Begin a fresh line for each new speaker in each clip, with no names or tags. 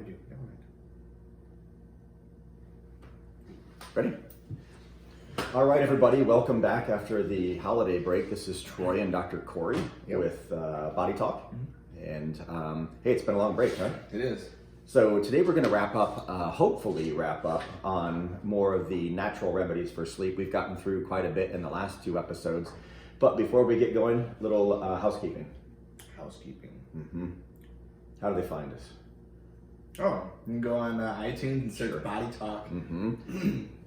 I do. Never mind.
Ready? All right, everybody, welcome back after the holiday break. This is Troy and Dr. Cory with Body Talk. And hey, it's been a long break, huh?
It is.
So today we're going to wrap up, hopefully wrap up on more of the natural remedies for sleep. We've gotten through quite a bit in the last 2 episodes. But before we get going, little housekeeping.
Housekeeping.
How do they find us?
Oh, you can go on iTunes and search Body Talk.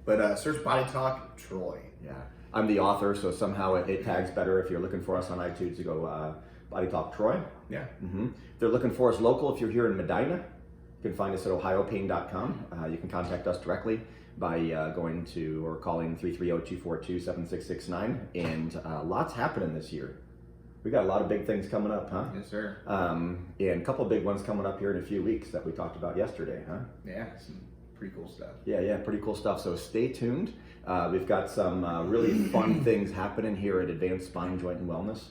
But search Body Talk Troy.
Yeah, I'm the author, so somehow it tags better if you're looking for us on iTunes to go Body Talk Troy.
Yeah.
If they're looking for us local, if you're here in Medina, you can find us at ohiopain.com. You can contact us directly by going to or calling 330-242-7669. And lots happening this year. We got a lot of big things coming up, huh?
Yes, sir.
And a couple big ones coming up here in a few weeks that we talked about yesterday, huh?
Yeah, some pretty cool stuff.
Yeah, pretty cool stuff. So stay tuned. We've got some really fun things happening here at Advanced Spine, Joint, and Wellness.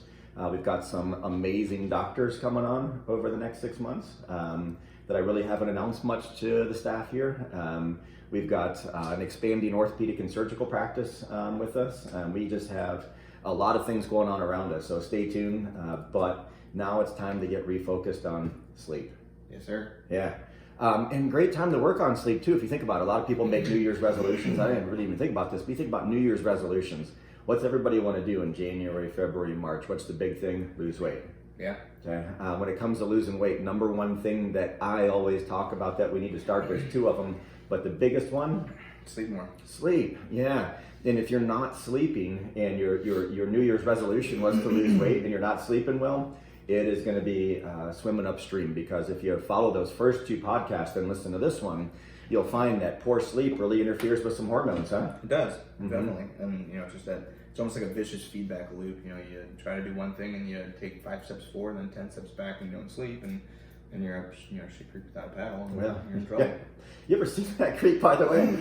We've got some amazing doctors coming on over the next 6 months that I really haven't announced much to the staff here. We've got an expanding orthopedic and surgical practice with us. We just have a lot of things going on around us, so stay tuned. But now it's time to get refocused on sleep.
Yes, sir.
Yeah. And great time to work on sleep too, if you think about it. A lot of people make New Year's resolutions. I didn't really even think about this, but you think about New Year's resolutions. What's everybody want to do in January, February, March? What's the big thing? Lose weight.
Yeah.
Okay. When it comes to losing weight, number one thing that I always talk about that we need to start, there's 2 of them, but the biggest one?
Sleep more.
Sleep, yeah. And if you're not sleeping and your New Year's resolution was to lose weight and you're not sleeping well, it is going to be swimming upstream, because if you follow those first 2 podcasts and listen to this one, you'll find that poor sleep really interferes with some hormones, huh?
It does, definitely. And just that it's almost like a vicious feedback loop. You try to do one thing and you take 5 steps forward and then 10 steps back and you don't sleep, and you're up, shit creek without a paddle, and you're in trouble.
Yeah. You ever seen that creek, by the way?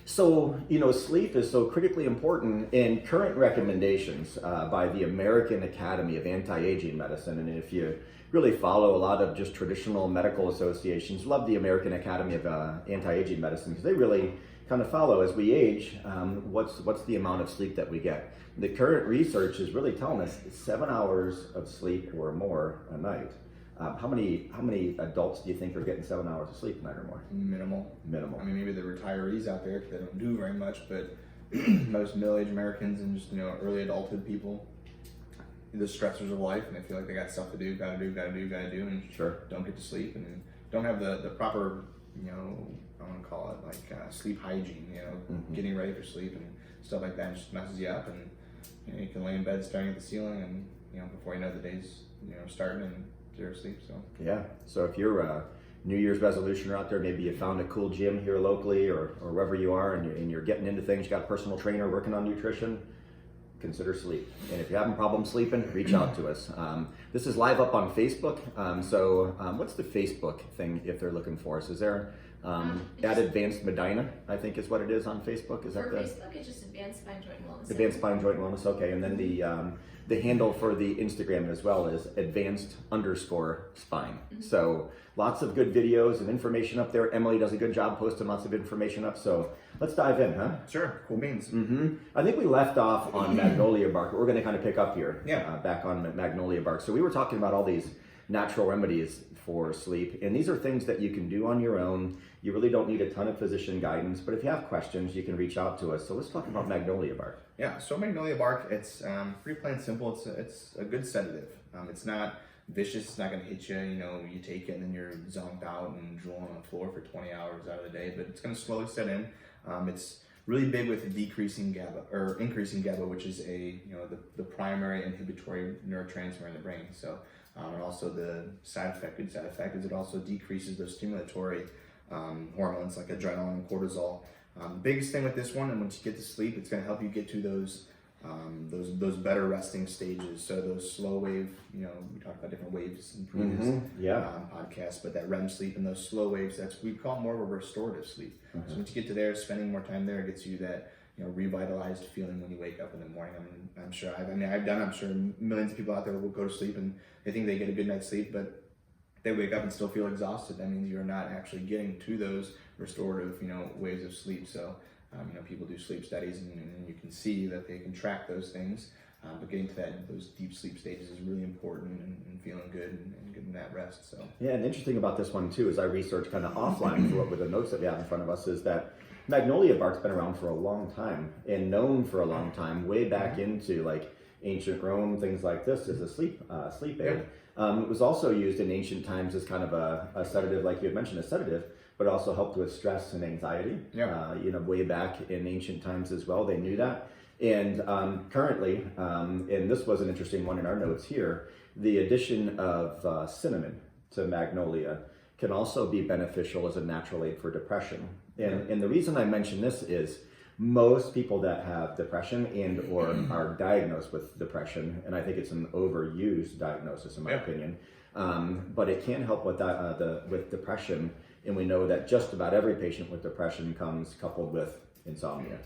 So, sleep is so critically important, and current recommendations by the American Academy of Anti-Aging Medicine, and if you really follow a lot of just traditional medical associations, love the American Academy of Anti-Aging Medicine, because they really kind of follow as we age, what's the amount of sleep that we get. The current research is really telling us 7 hours of sleep or more a night. How many adults do you think are getting 7 hours of sleep a night or more?
Minimal.
Minimal.
I mean, maybe the retirees out there, because they don't do very much, but most middle-aged Americans and just early adulthood people, the stressors of life, and they feel like they got stuff to do, gotta do, and don't get to sleep, and don't have the proper, I want to call it like sleep hygiene, getting ready for sleep and stuff like that, just messes you up, and you can lay in bed staring at the ceiling, and before you know, the day's starting and zero sleep. So
yeah, so if you're a New Year's resolutioner out there, maybe you found a cool gym here locally or wherever you are, and you're getting into things, you got a personal trainer working on nutrition, consider sleep. And if you're having problems sleeping, reach out to us. This is live up on Facebook. So what's the Facebook thing if they're looking for us? Is there at Advanced Medina, I think is what it is on Facebook? Is that
for Facebook, it's just Advanced Spine, Joint, and Wellness.
Advanced Spine, Joint, and Wellness, okay. And then the handle for the Instagram as well is advanced_spine. So lots of good videos and information up there. Emily does a good job posting lots of information up. So let's dive in, huh?
Sure, cool beans.
I think we left off on magnolia bark, but we're going to kind of pick up here.
Yeah.
Back on magnolia bark. So we were talking about all these natural remedies for sleep, and these are things that you can do on your own. You really don't need a ton of physician guidance, but if you have questions, you can reach out to us. So let's talk about magnolia bark.
Yeah, so magnolia bark, it's pretty plain simple. It's a good sedative. It's not vicious. It's not going to hit you. You take it and then you're zonked out and drooling on the floor for 20 hours out of the day. But it's going to slowly set in. It's really big with decreasing GABA or increasing GABA, which is the primary inhibitory neurotransmitter in the brain. So and also the good side effect is it also decreases those stimulatory hormones like adrenaline and cortisol. The biggest thing with this one, and once you get to sleep, it's going to help you get to those better resting stages. So those slow wave, we talked about different waves in previous podcasts, but that REM sleep and those slow waves, we call more of a restorative sleep. So once you get to there, spending more time there gets you that revitalized feeling when you wake up in the morning. I'm sure millions of people out there will go to sleep and they think they get a good night's sleep, but they wake up and still feel exhausted, that means you're not actually getting to those restorative, ways of sleep. So, people do sleep studies and you can see that they can track those things. But getting to those deep sleep stages is really important and feeling good and getting that rest. So
yeah, and interesting about this one too, as I researched kind of offline for with the notes that we have in front of us, is that magnolia bark's been around for a long time and known for a long time, way back into like ancient Rome, things like this, as a sleep aid. It was also used in ancient times as kind of a sedative, like you had mentioned, a sedative, but also helped with stress and anxiety. Way back in ancient times as well, they knew that. And currently, and this was an interesting one in our notes here, the addition of cinnamon to magnolia can also be beneficial as a natural aid for depression. And the reason I mention this is most people that have depression and or are diagnosed with depression, and I think it's an overused diagnosis in my opinion, but it can help with that with depression. And we know that just about every patient with depression comes coupled with insomnia.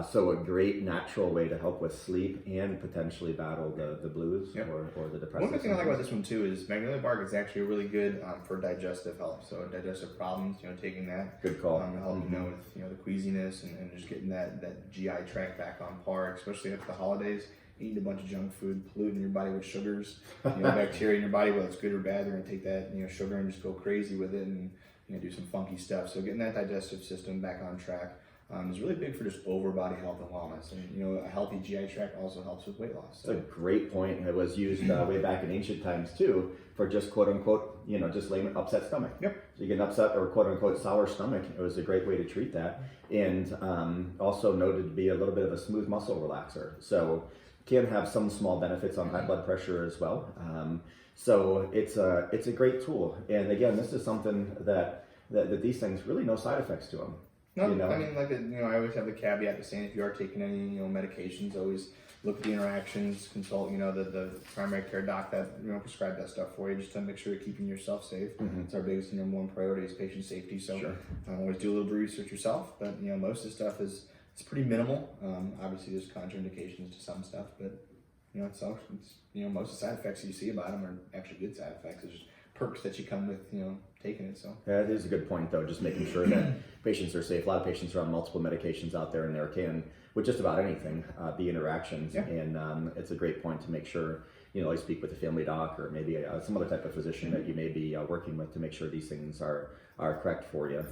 So a great natural way to help with sleep and potentially battle the blues or the depression.
One good thing I like about this one too is magnolia bark is actually really good for digestive health. So digestive problems, taking that.
Good call.
To help with the queasiness and just getting that GI tract back on par, especially after the holidays. Eating a bunch of junk food, polluting your body with sugars, bacteria in your body, whether it's good or bad, they're gonna take that sugar and just go crazy with it and do some funky stuff. So getting that digestive system back on track is really big for just over body health and wellness. And a healthy GI tract also helps with weight loss. So.
That's a great point. It was used way back in ancient times too for just quote unquote, just laying upset stomach. So you get an upset or quote unquote sour stomach. It was a great way to treat that, and also noted to be a little bit of a smooth muscle relaxer. So can have some small benefits on high blood pressure as well. So it's a great tool. And again, this is something that these things really no side effects to them.
No, I mean, I always have the caveat to saying if you are taking any, medications, always look at the interactions, consult, the primary care doc that, prescribe that stuff for you, just to make sure you're keeping yourself safe. It's our biggest, number one priority is patient safety. So always do a little bit of research yourself, but, most of the stuff it's pretty minimal. Obviously there's contraindications to some stuff, but, it's most of the side effects you see about them are actually good side effects. There's just perks that you come with, taking it. So
yeah, it is a good point though, just making sure that patients are safe. A lot of patients are on multiple medications out there, and there can, with just about anything, be interactions. And it's a great point to make sure, I speak with a family doc or maybe some other type of physician that you may be working with to make sure these things are correct for you.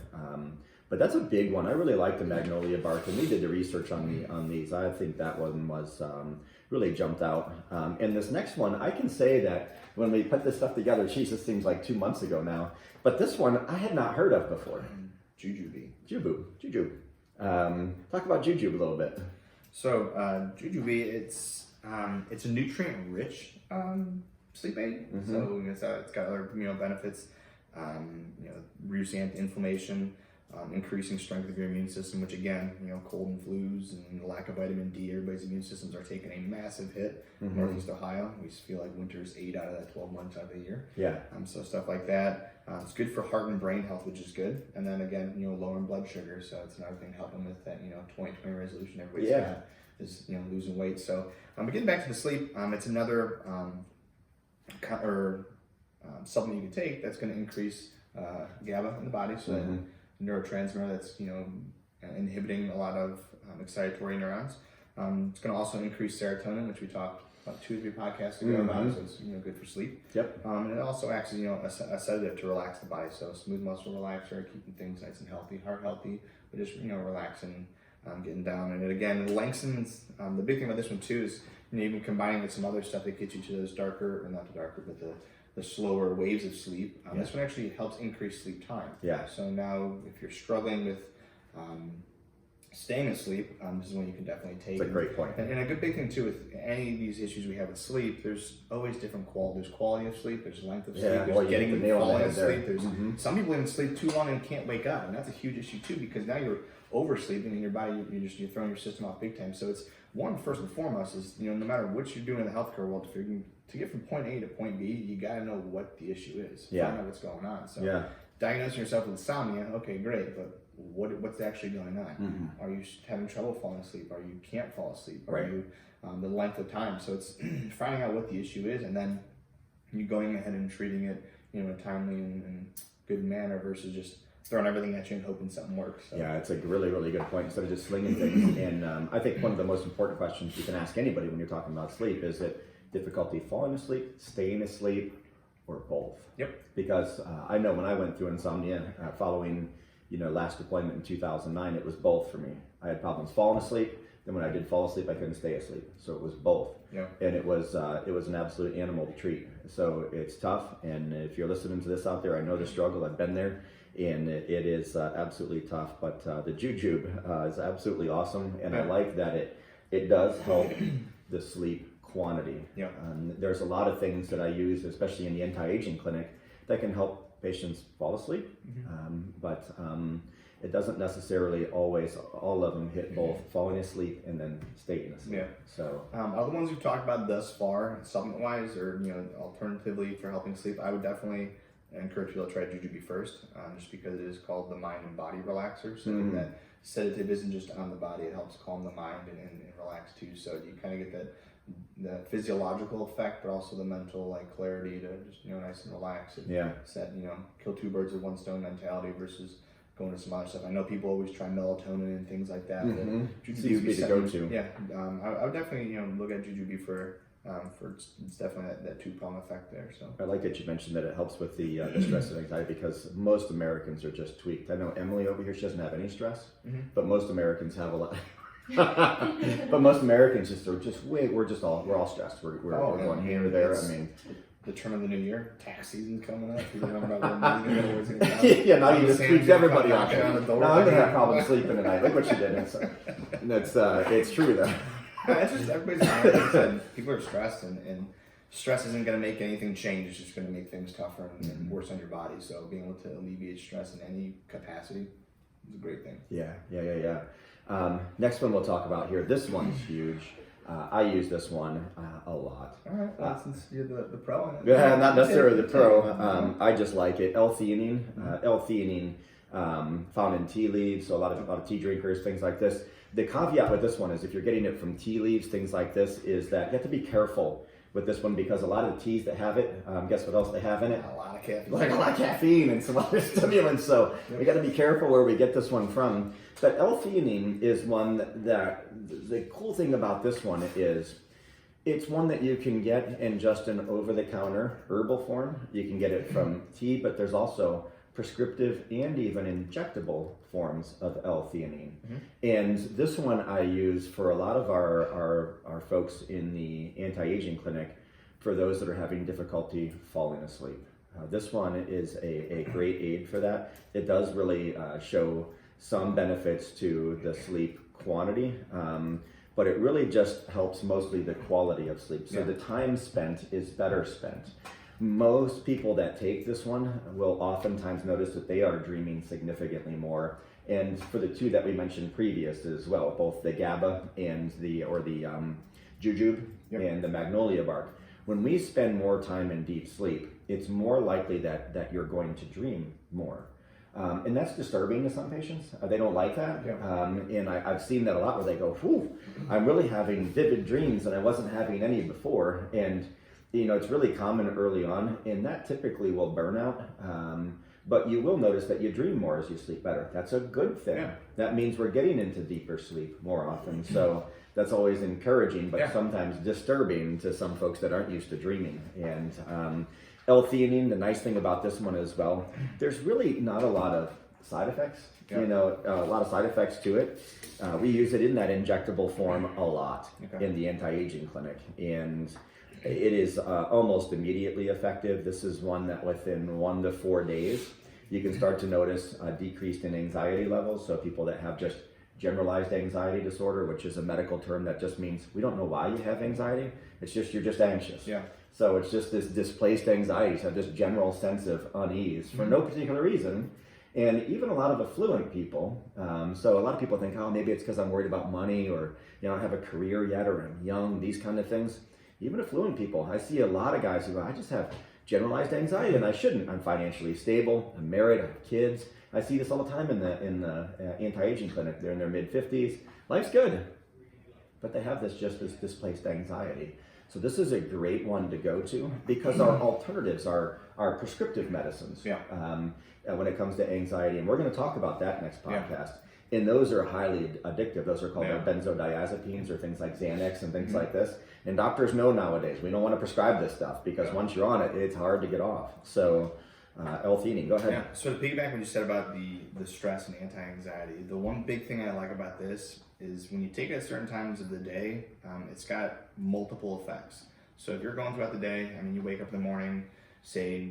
But that's a big one. I really like the magnolia bark, and we did the research on these. I think that one was really jumped out. And this next one, I can say that when we put this stuff together, geez, this seems like 2 months ago now. But this one I had not heard of before. Jujube. Talk about jujube a little bit.
So jujube, it's a nutrient-rich sleep aid. So it's got other benefits. Reducing anti-inflammation. Increasing strength of your immune system, which again, cold and flus and the lack of vitamin D, everybody's immune systems are taking a massive hit. Northeast Ohio, we feel like winter's 8 out of that 12 months out of the year. So stuff like that. It's good for heart and brain health, which is good. And then again, lowering blood sugar. So it's another thing helping with that, 2020 resolution everybody's got is, losing weight. So, but getting back to the sleep, it's another supplement you can take that's going to increase GABA in the body. So that neurotransmitter that's inhibiting a lot of excitatory neurons. It's going to also increase serotonin, which we talked about 2 or 3 podcasts ago about. So it's good for sleep. And it also acts as a sedative to relax the body. So smooth muscle relaxer, keeping things nice and healthy, heart healthy, but just relaxing, getting down. And it again lengthens. The big thing about this one too is even combining with some other stuff that gets you to those darker, or not the darker, but the slower waves of sleep. This one actually helps increase sleep time. So now if you're struggling with staying asleep, this is one you can definitely take.
That's a great point.
And a good big thing too with any of these issues we have with sleep, there's always different quality. There's quality of sleep, there's length of sleep, there's getting the quality of sleep. There's some people even sleep too long and can't wake up, and that's a huge issue too, because now you're oversleeping and your body, you're throwing your system off big time. So it's first and foremost is, no matter what you're doing in the healthcare world, to get from point A to point B, you got to know what the issue is. Find out what's going on. So diagnosing yourself with insomnia, okay, great, but what's actually going on? Are you having trouble falling asleep? Are you can't fall asleep? Are you the length of time? So it's finding out what the issue is, and then you going ahead and treating it, a timely and good manner versus just throwing everything at you and hoping something works. So.
Yeah, it's a really, really good point. Instead of just slinging things. And I think one of the most important questions you can ask anybody when you're talking about sleep is it difficulty falling asleep, staying asleep, or both?
Yep.
Because I know when I went through insomnia following, last deployment in 2009, it was both for me. I had problems falling asleep. Then when I did fall asleep, I couldn't stay asleep. So it was both.
Yeah.
And it was an absolute animal to treat. So it's tough. And if you're listening to this out there, I know the struggle. I've been there. And it is absolutely tough. But the jujube is absolutely awesome. And I like that it does help the sleep quantity.
Yeah.
There's a lot of things that I use, especially in the anti-aging clinic, that can help patients fall asleep. But it doesn't necessarily always, all of them hit both falling asleep and then staying asleep.
Yeah.
So
other ones we've talked about thus far, supplement-wise, or alternatively for helping sleep, I would definitely encourage people to try jujube first, just because it is called the mind and body relaxer. So that sedative isn't just on the body; it helps calm the mind and relax too. So you kind of get the physiological effect, but also the mental clarity to just nice and relax. And said kill two birds with one stone mentality versus going to some other stuff. I know people always try melatonin and things like that.
Jujube seems to be the go-to.
Yeah, I would definitely look at jujube for it's definitely that two-prong effect there. So
I like that you mentioned that it helps with the stress and anxiety, because most Americans are just tweaked. I know Emily over here, she doesn't have any stress, but most Americans have a lot. But most Americans we're all stressed. We're going here or there. I mean,
the turn of the new year, tax season's coming up. People don't know about when
yeah, now you just tweaked everybody off. Now I'm gonna have problems sleeping tonight. Look what you did. It's true though.
It's just everybody's honest. People are stressed, and stress isn't going to make anything change. It's just going to make things tougher and worse on your body. So being able to alleviate stress in any capacity is a great thing.
Yeah. Next one we'll talk about here. This one's huge. I use this one a lot.
All right. Well, since you're the pro on it.
Yeah, not necessarily the pro. I just like it. L-theanine. L-theanine found in tea leaves. So a lot of tea drinkers, things like this. The caveat with this one is if you're getting it from tea leaves, things like this, is that you have to be careful with this one, because a lot of the teas that have it, guess what else they have in it?
A lot of caffeine.
Like a lot of caffeine and some other stimulants. So we got to be careful where we get this one from. But L-theanine is one that the cool thing about this one is it's one that you can get in just an over-the-counter herbal form. You can get it from tea, but there's also prescriptive and even injectable forms of L-theanine. And this one I use for a lot of our folks in the anti-aging clinic, for those that are having difficulty falling asleep. This one is a great aid for that. It does really show some benefits to the sleep quantity, but it really just helps mostly the quality of sleep. So the time spent is better spent. Most people that take this one will oftentimes notice that they are dreaming significantly more. And for the two that we mentioned previous as well, both the GABA and the jujube and the magnolia bark, when we spend more time in deep sleep, it's more likely that you're going to dream more. And that's disturbing to some patients. They don't like that. And I've seen that a lot where they go, whew, I'm really having vivid dreams and I wasn't having any before. And it's really common early on, and that typically will burn out. But you will notice that you dream more as you sleep better. That's a good thing. Yeah. That means we're getting into deeper sleep more often. So that's always encouraging, but sometimes disturbing to some folks that aren't used to dreaming. And L-theanine, the nice thing about this one as well, there's really not a lot of side effects. A lot of side effects to it. We use it in that injectable form a lot in the anti-aging clinic. And it is almost immediately effective. This is one that within 1 to 4 days, you can start to notice a decrease in anxiety levels. So people that have just generalized anxiety disorder, which is a medical term that just means we don't know why you have anxiety. It's just, you're just anxious. So it's just this displaced anxiety, so this general sense of unease for no particular reason. And even a lot of affluent people, so a lot of people think, oh, maybe it's because I'm worried about money, or I don't have a career yet, or I'm young, these kind of things. Even affluent people, I see a lot of guys who go, I just have generalized anxiety and I shouldn't. I'm financially stable, I'm married, I have kids. I see this all the time in the anti-aging clinic. They're in their mid-50s, life's good, but they have this displaced anxiety. So this is a great one to go to because our alternatives are prescriptive medicines.
Yeah.
When it comes to anxiety, and we're going to talk about that next podcast. And those are highly addictive. Those are called benzodiazepines or things like Xanax and things like this. And doctors know nowadays we don't want to prescribe this stuff because once you're on it, it's hard to get off. So, L-theanine, go ahead.
Yeah. So to piggyback what you said about the stress and anti-anxiety, the one big thing I like about this is when you take it at certain times of the day, it's got multiple effects. So if you're going throughout the day, I mean, you wake up in the morning, say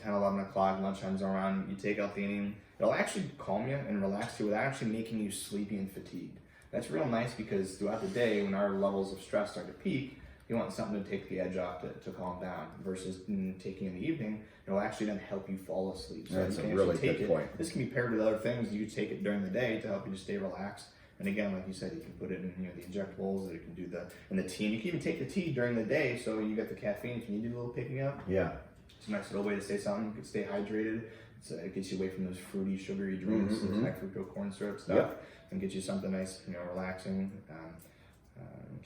10, 11 o'clock, lunchtime's around, you take L-theanine, it'll actually calm you and relax you without actually making you sleepy and fatigued. That's real nice because throughout the day, when our levels of stress start to peak, you want something to take the edge off to calm down versus taking in the evening. It'll actually then help you fall asleep. So
that's a really good point.
This can be paired with other things. You take it during the day to help you just stay relaxed. And again, like you said, you can put it in the injectables. You can do the tea. And you can even take the tea during the day, so you get the caffeine if you need to do a little picking up.
Yeah.
It's a nice little way to stay something. You can stay hydrated. It gets you away from those fruity, sugary drinks, those high fructose corn syrup stuff, and get you something nice, relaxing,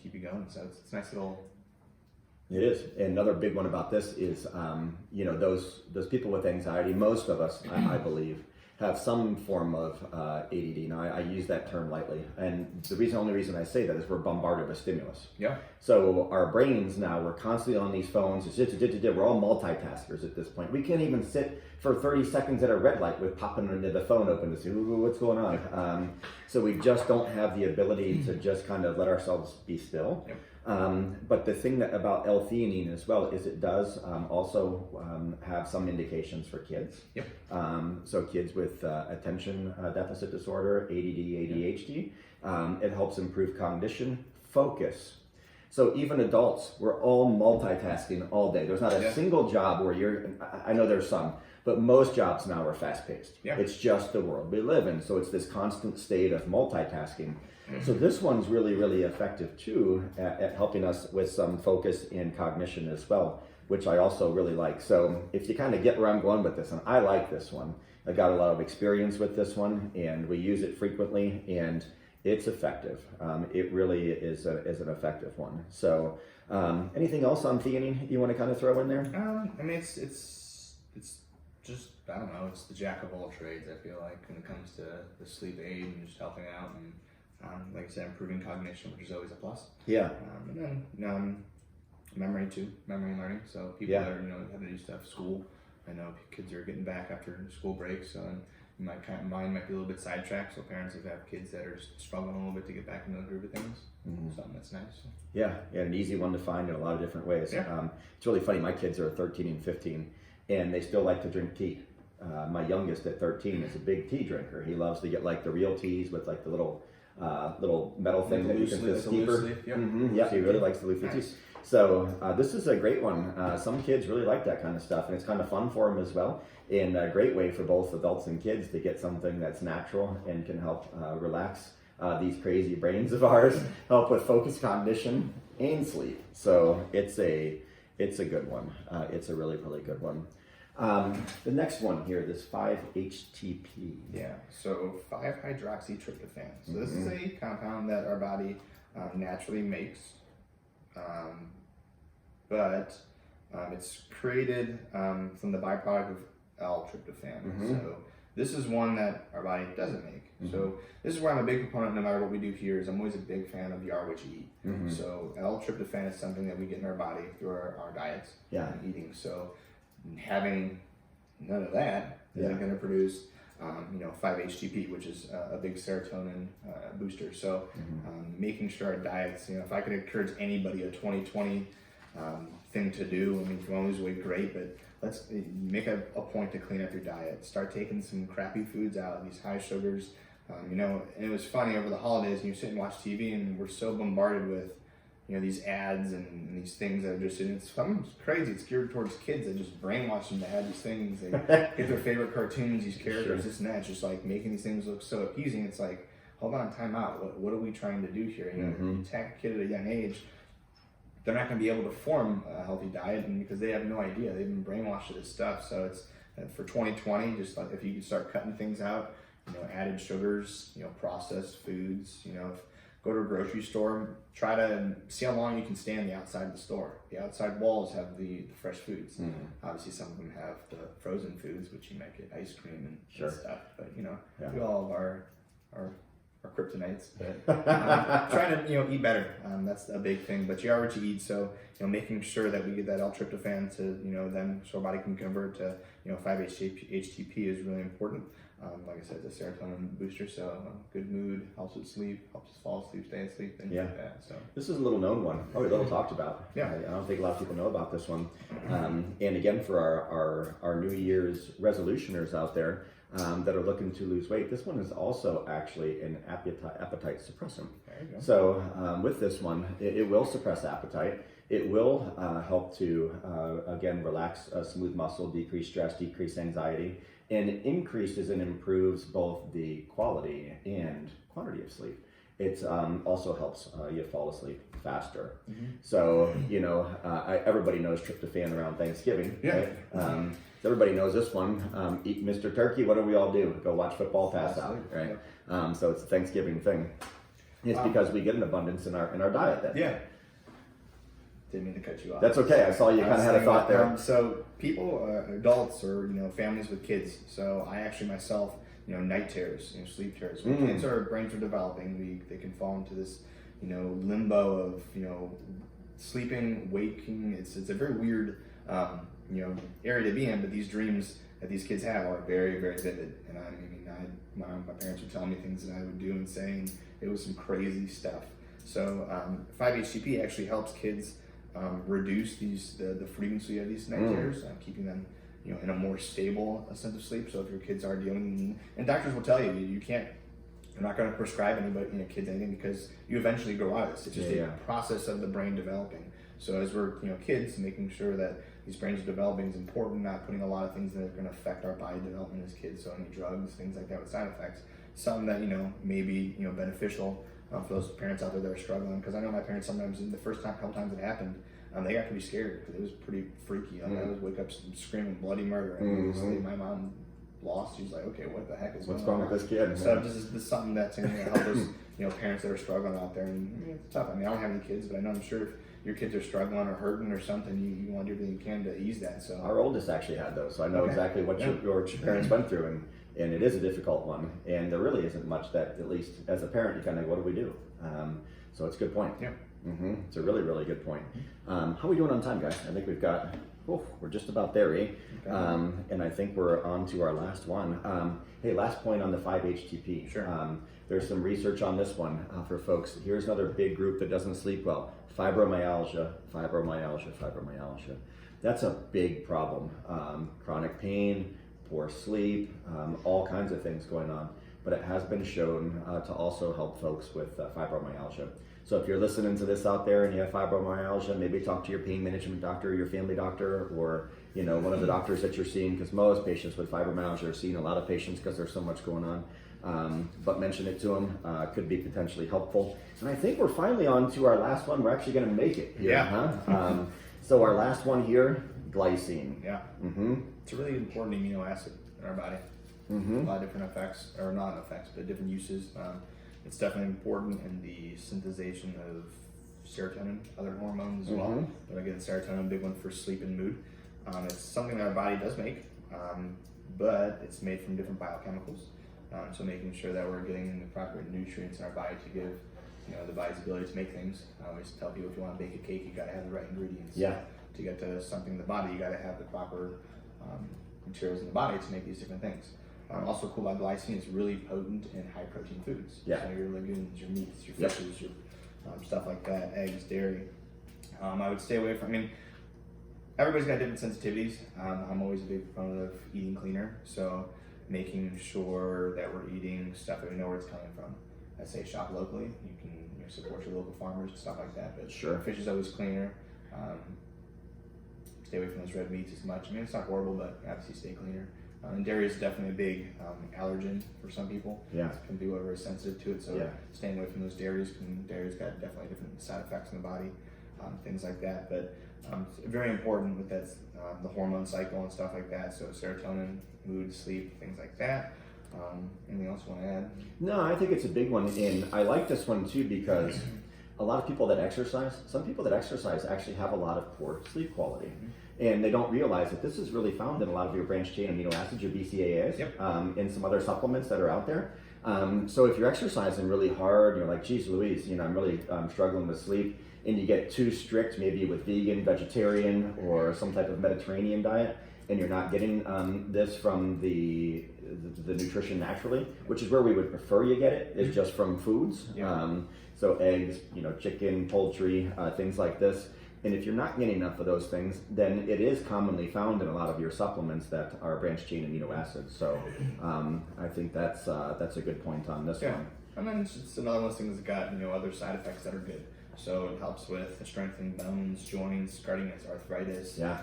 keep you going. So it's a nice little.
It is. And another big one about this is, those people with anxiety, most of us, I believe, have some form of ADD. Now, I use that term lightly. And the only reason I say that is we're bombarded with stimulus.
Yeah.
So our brains now, we're constantly on these phones. We're all multitaskers at this point. We can't even sit for 30 seconds at a red light with popping into the phone open to see what's going on. So we just don't have the ability to just kind of let ourselves be still.
Yep.
But the thing about L-theanine as well is it does also have some indications for kids.
Yep.
So kids with attention deficit disorder, ADD, ADHD, it helps improve cognition, focus. So even adults, we're all multitasking all day. There's not a single job where I know there's some, but most jobs now are fast-paced.
Yeah.
It's just the world we live in. So it's this constant state of multitasking. So this one's really, really effective too at helping us with some focus and cognition as well, which I also really like. So if you kind of get where I'm going with this one, I like this one. I got a lot of experience with this one and we use it frequently and it's effective. It really is an effective one. So anything else on theanine you want to kind of throw in there?
I mean, it's just, I don't know, it's the jack of all trades, I feel like, when it comes to the sleep aid and just helping out and like I said, improving cognition, which is always a plus.
Yeah.
And then memory too, memory learning. So people that are having to do stuff, school. I know kids are getting back after school breaks, so mind might be a little bit sidetracked. So parents have kids that are struggling a little bit to get back into the groove of things. Something that's nice.
Yeah, an easy one to find in a lot of different ways.
Yeah.
It's really funny. My kids are 13 and 15, and they still like to drink tea. My youngest at 13 is a big tea drinker. He loves to get like the real teas with like the little metal thing that you can put steeper. Yeah, he really likes the leafy teas. So this is a great one. Some kids really like that kind of stuff, and it's kind of fun for them as well. And a great way for both adults and kids to get something that's natural and can help relax these crazy brains of ours, help with focus, cognition, and sleep. So it's a good one. It's a really, really good one. The next one here, this 5-HTP.
Yeah, so 5-hydroxytryptophan. So this is a compound that our body naturally makes, but it's created from the byproduct of L-tryptophan. So this is one that our body doesn't make. So this is where I'm a big proponent, no matter what we do here, is I'm always a big fan of you are what you eat. So L-tryptophan is something that we get in our body through our diets and eating. So having none of that isn't going to produce 5-HTP, which is a big serotonin booster. So making sure our diets, if I could encourage anybody a 2020 thing to do, I mean, if you want to lose weight, great, but let's make a point to clean up your diet. Start taking some crappy foods out, these high sugars. And it was funny over the holidays, and you sit and watch TV, and we're so bombarded with these ads and these things that are just, and it's crazy. It's geared towards kids that just brainwash them to have these things. They get their favorite cartoons, these characters, this and that. It's just like making these things look so appeasing. It's like, hold on, time out. What are we trying to do here? You attack a kid at a young age, they're not going to be able to form a healthy diet, and because they have no idea. They've been brainwashed to this stuff. So it's for 2020, just like if you could start cutting things out, added sugars, processed foods, go to a grocery store, try to see how long you can stay on the outside of the store. The outside walls have the fresh foods. Obviously, some of them have the frozen foods, which you might get ice cream and stuff. But we all have our kryptonites. But trying to eat better. That's a big thing. But you are what you eat. So making sure that we get that L-tryptophan to then so our body can convert to 5-HTP is really important. Like I said, it's a serotonin booster, so good mood, helps with sleep, helps us fall asleep, stay asleep, things like that. So
this is a little known one, probably a little talked about.
Yeah,
I don't think a lot of people know about this one. And again, for our New Year's resolutioners out there that are looking to lose weight, this one is also actually an appetite suppressant.
There you go.
So with this one, it will suppress appetite. It will help to, again, relax smooth muscle, decrease stress, decrease anxiety, and it increases and improves both the quality and quantity of sleep. It also helps you fall asleep faster. So, everybody knows tryptophan around Thanksgiving.
Yeah.
Right? Everybody knows this one. Eat Mr. Turkey, what do we all do? Go watch football, pass out, right? So it's a Thanksgiving thing. It's because we get an abundance in our diet then.
Yeah. Didn't mean to cut you off.
That's okay. I saw you kind of had a thought there.
So people, adults or families with kids. So I actually myself, night terrors, sleep terrors. When kids are brains are developing, they can fall into this, limbo of sleeping, waking. It's a very weird area to be in. But these dreams that these kids have are very, very vivid. And my parents would tell me things that I would do and say, and it was some crazy stuff. So 5-HTP actually helps kids reduce the frequency of these night terrors, keeping them in a more stable sense of sleep. So if your kids are dealing, and doctors will tell you, you're not going to prescribe anybody, kids anything, because you eventually grow out of this. It's just a process of the brain developing. So as we're kids, making sure that these brains are developing is important. Not putting a lot of things that are going to affect our body development as kids. So any drugs, things like that with side effects. Something that may be beneficial for those parents out there that are struggling. Because I know my parents sometimes, in the first couple times it happened, they got pretty scared because it was pretty freaky. I would wake up screaming bloody murder. And my mom lost. She was like, "Okay, what the heck is
what's
going
wrong
on?"
with this kid?
So this is something that's going to help those parents that are struggling out there. And it's tough. I don't have any kids, but I know I'm sure if your kids are struggling or hurting or something, you want to do everything you can to ease that. So
our oldest actually had those, so I know exactly what your parents went through, and it is a difficult one. And there really isn't much that, at least as a parent, you kind of go, what do we do? So it's a good point.
Yeah.
It's a really, really good point. How are we doing on time, guys? I think we've got, we're just about there, eh? Okay. And I think we're on to our last one. Hey, last point on the 5-HTP.
Sure.
There's some research on this one for folks. Here's another big group that doesn't sleep well. Fibromyalgia. That's a big problem. Chronic pain, poor sleep, all kinds of things going on. But it has been shown to also help folks with fibromyalgia. So if you're listening to this out there and you have fibromyalgia, maybe talk to your pain management doctor, your family doctor, or one of the doctors that you're seeing, because most patients with fibromyalgia are seeing a lot of patients because there's so much going on. But mention it to them, could be potentially helpful. And I think we're finally on to our last one. We're actually going to make it here.
Yeah.
So our last one here, glycine.
Yeah. It's a really important amino acid in our body. A lot of different effects, or not effects, but different uses. It's definitely important in the synthesization of serotonin, other hormones as well. But again, serotonin, a big one for sleep and mood. It's something that our body does make, but it's made from different biochemicals. So making sure that we're getting the proper nutrients in our body to give the body's ability to make things. I always tell people, if you want to bake a cake, you got to have the right ingredients.
Yeah.
To get to something in the body, you got to have the proper materials in the body to make these different things. Also cool about glycine, it's really potent in high protein foods.
Yeah.
So your legumes, your meats, your fishes, your stuff like that, eggs, dairy. I would stay away from, everybody's got different sensitivities. I'm always a big proponent of eating cleaner. So making sure that we're eating stuff that we know where it's coming from. I say shop locally. You can support your local farmers and stuff like that. But
sure,
fish is always cleaner. Stay away from those red meats as much. it's not horrible, but obviously stay cleaner. And dairy is definitely a big allergen for some people.
Yeah.
It can be whoever is sensitive to it. So staying away from those dairies. Dairy's got definitely different side effects in the body, things like that. But it's very important with that the hormone cycle and stuff like that. So serotonin, mood, sleep, things like that. Anything else you want to add?
No, I think it's a big one, and I like this one too because a lot of people that exercise, some people that exercise actually have a lot of poor sleep quality. And they don't realize that this is really found in a lot of your branched chain amino acids, your BCAAs,
Yep.
And some other supplements that are out there. So if you're exercising really hard, you're like, geez Louise, I'm really struggling with sleep, and you get too strict maybe with vegan, vegetarian, or some type of Mediterranean diet, and you're not getting this from the nutrition naturally, which is where we would prefer you get it, is just from foods.
Yeah.
So eggs, chicken, poultry, things like this. And if you're not getting enough of those things, then it is commonly found in a lot of your supplements that are branched chain amino acids. So I think that's a good point on this one.
And then it's another one of those things that got other side effects that are good. So it helps with strengthening bones, joints, guarding against arthritis.
Yeah.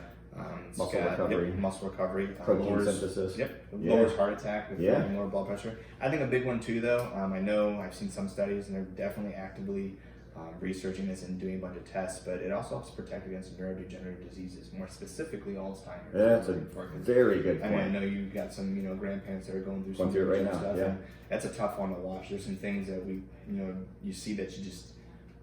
Muscle recovery. Muscle recovery.
Protein synthesis.
Yep. Lowers heart attack with lower blood pressure. I think a big one too, though. I know I've seen some studies, and they're definitely actively researching this and doing a bunch of tests, but it also helps protect against neurodegenerative diseases, more specifically Alzheimer's.
That's a very good point.
I know you've got some grandparents that are going through
it right now.
stuff.
Yeah.
And that's a tough one to watch. There's some things that you see that you just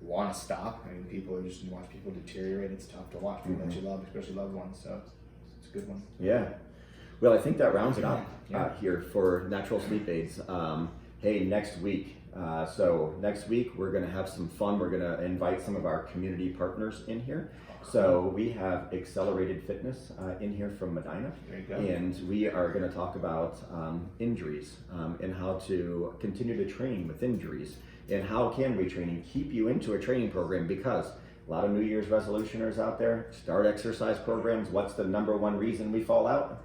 want to stop. I mean, you watch people deteriorate. It's tough to watch people that you love, especially loved ones. So it's a good one.
Yeah. Well, I think that rounds it up here for natural sleep aids. Hey, next week. So next week we're going to have some fun. We're going to invite some of our community partners in here. So we have Accelerated Fitness in here from Medina.
There you go.
And we are going to talk about injuries and how to continue to train with injuries. And how can we train and keep you into a training program, because a lot of New Year's resolutioners out there start exercise programs. What's the number one reason we fall out?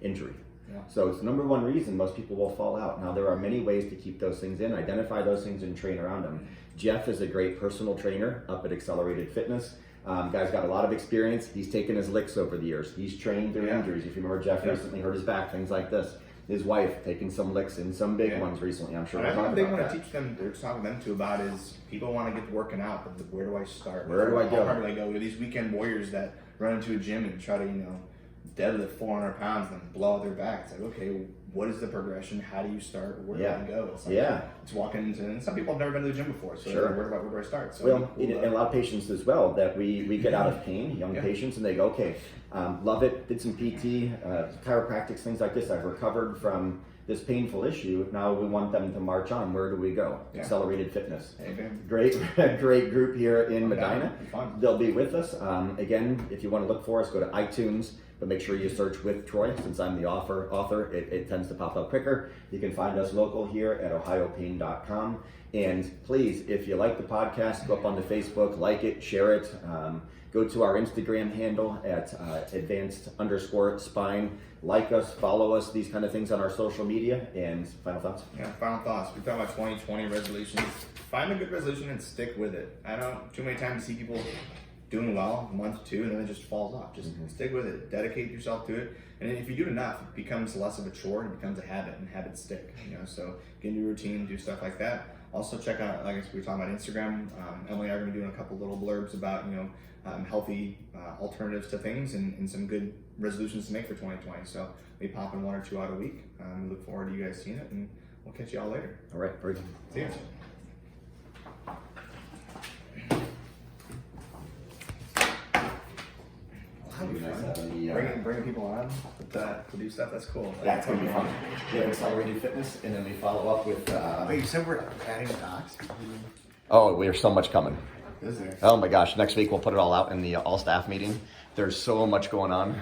Injury.
Yeah.
So it's the number one reason most people will fall out. Now there are many ways to keep those things in, identify those things, and train around them. Jeff is a great personal trainer up at Accelerated Fitness. Guy's got a lot of experience. He's taken his licks over the years. He's trained through injuries. If you remember, Jeff recently hurt his back, things like this. His wife taking some licks and some big ones recently. I'm sure we'll talk
they
about
want
that.
to teach them, or talk to them too about is people want to get working out, but where do I start?
Where do I go?
How hard do I go? These weekend warriors that run into a gym and try to deadlift 400 pounds and then blow out their back. It's like, okay, what is the progression? How do you start? Where do I go? It's like, it's walking into, and some people have never been to the gym before, so where do I start? So
well, and a lot of patients as well that we get out of pain, young patients, and they go, okay, love it, did some PT, chiropractics, things like this. I've recovered from this painful issue. Now we want them to march on. Where do we go? Accelerated Fitness. Great group here in Medina. They'll be with us. Again, if you want to look for us, go to iTunes, but make sure you search with Troy. Since I'm the author, it tends to pop up quicker. You can find us local here at ohiopain.com. And please, if you like the podcast, go up onto Facebook, like it, share it. Go to our Instagram handle at advanced_spine. Like us, follow us, these kind of things on our social media. And final thoughts?
Yeah, final thoughts. We're talking about 2020 resolutions. Find a good resolution and stick with it. I don't too many times see people doing well, a month, two, and then it just falls off. Just stick with it. Dedicate yourself to it. And if you do it enough, it becomes less of a chore and it becomes a habit, and habits stick. So get into a routine, do stuff like that. Also check out, like we were talking about Instagram. Emily and I are going to be doing a couple little blurbs about, healthy alternatives to things and some good resolutions to make for 2020. So we pop in 1 or 2 out a week. We look forward to you guys seeing it, and we'll catch you all later.
All right, very good.
See you. Bringing people on to do stuff, that's cool.
That's going to be fun. We have Accelerated Fitness, and then we follow up with...
Wait, you said we're adding docs?
Oh, there's so much coming.
Is there?
Oh my gosh, next week we'll put it all out in the all-staff meeting. There's so much going on.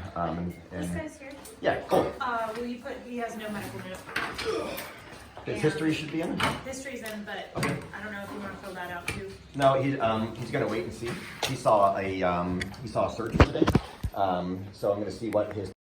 This guy's here.
Yeah, cool.
Will you put, he has no medical note.
His history should be in it.
History's in, but
Okay.
I don't know if you want to fill that out too.
No, he's gonna wait and see. He saw a surgeon today. So I'm gonna see what his